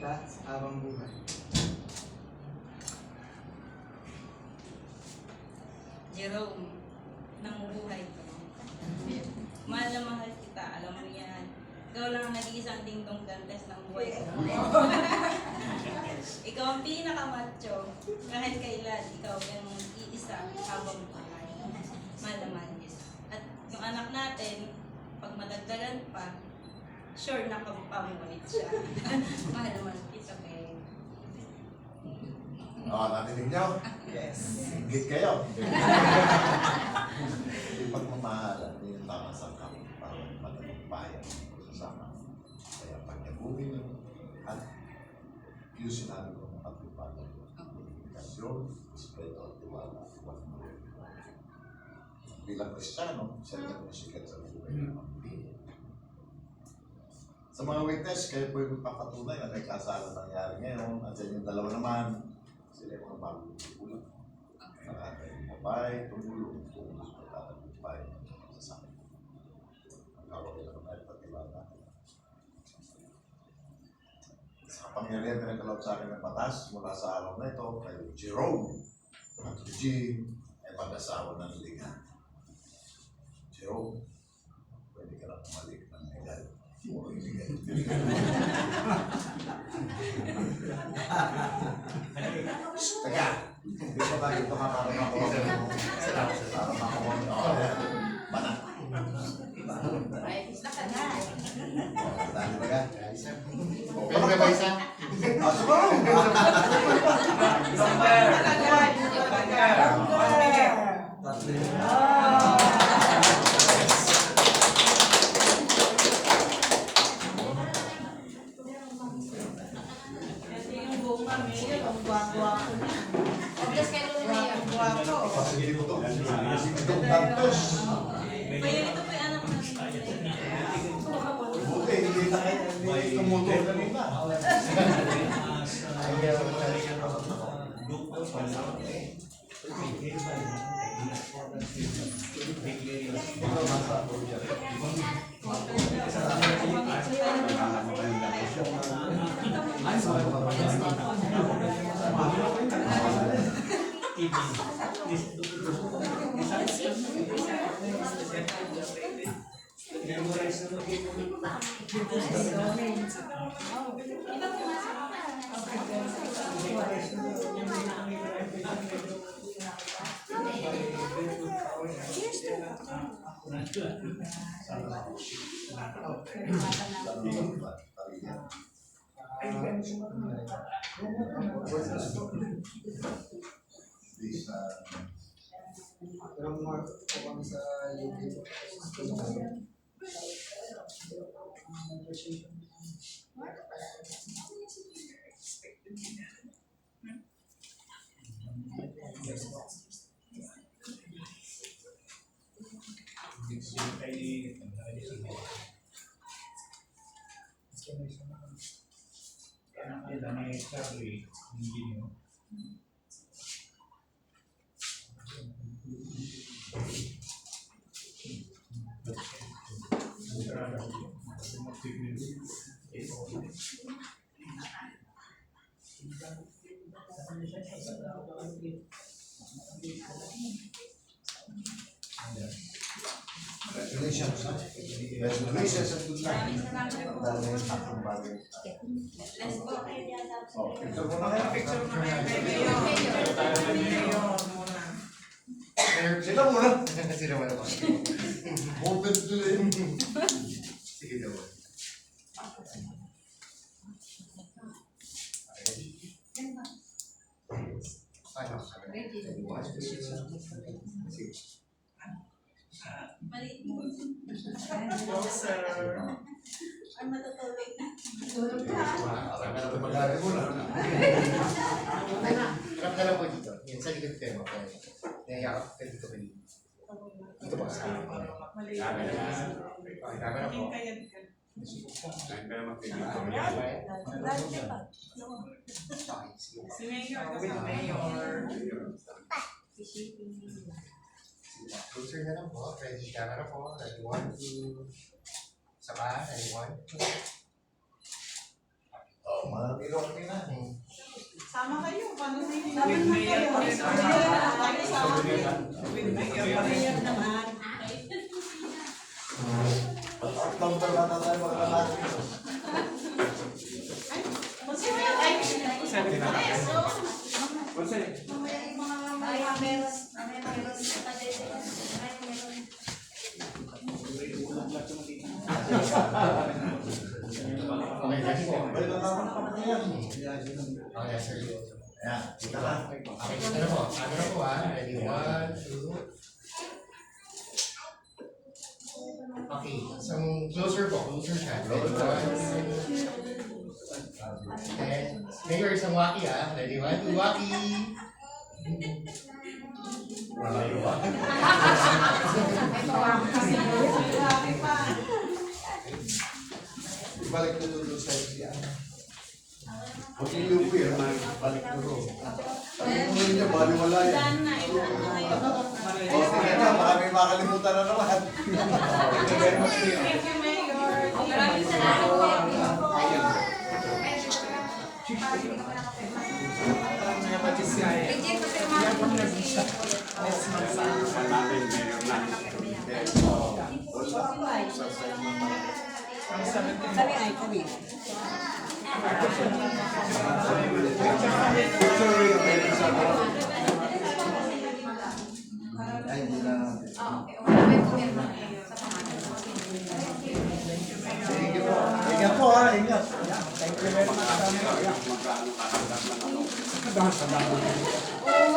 kita habang buhay. Jerome, namubuhay ko. Mahal na mahal kita, alam mo yan. Ikaw lang ang nag-iisang dingdong dantes ng buhay ko. Ikaw ang pinakamacho. Kahit kailan, ikaw ang iisa habang buhay. Mahal na mahal kita. At yung anak natin, pag madagdagan pa, sure na pampamulit siya. Mahal na mahal kita, babe. Narinig niyo? Yes. Ingit kayo. Yung pagmamahalan, yung tama sa kampo para magpapaya kasama. Kaya pagkabuhin niyo at yung sinabi ko ng pagpapala, komunikasyon, respeto at tiwala. Bilang Kristiyano, siya rin ang sikat sa buhay ng pamilya. Sa mga witness, kayo po yung papatunay na may kasalan nangyari ngayon. At yan yung dalawa naman, sila yung mga bagong kulang. Nakatay yung babae, tumulong sa pagkakagupay sa sakin. Magkawag nila naman at patiwala. Sa pangyarihan na nagkalaw sa akin ng batas mula sa araw na ito, kay Jerome at Eugene ay mag-asawa ng liga. Jerome, pwede ka na pumalik ng legal. Puro illegal. Teka, hindi pa ba ito ka para makuha mo? Para makuha mo. Bana. Dali ba ka? Okay na ba isa? Siguro. Ito po yung anak namin. Buti, hindi na kayo tumutur kanina. Pero more po kami sa UK. Congratulations. Congratulations at good luck. Dahil yung tatlong bagay. Let's go. Picture mo na kayo. Picture mo na kayo. Sila muna. Sila wala pa. Open to them. Sige daw. Maliit mo. Ay, matutulog na. Tulog ka. Mag-aaral mo na. Harap ka lang po dito. Yan, sa likod kayo. Nahihakap ka dito kayo. Dito ba? Sa akin. Camera po. Si Mayor. Closer na lang po. Ready camera po. Ready 1, 2. Saka, ready 1, 2. Marami kami na. Sama kayo, paano na yun? With mayor pa rin ang Mayor naman. Pag-outbound pa lang tayo maglalaki. Okay, ready po. Balik na naman kami yan. Okay, sir. Ayan, kita na. Okay, ito na po. Ano na po Ready? 1, 2. Okay, isang closer po. Closer siya. Ready? 1, 2. And mayor, isang waki Ready? 1, 2, waki. Wala yung waki. Balik na doon sa yan. Huwag yung lupo yan, balik na doon. Ang mga niya, bali wala yan. Saan na? Ilan na ngayon? O, tingnan na, baka may makalimutan na naman. Thank you, Mayor. Maraming salamat po. Ay, hindi na. Sige po. Ingat po ingat. Thank you very much. Oo,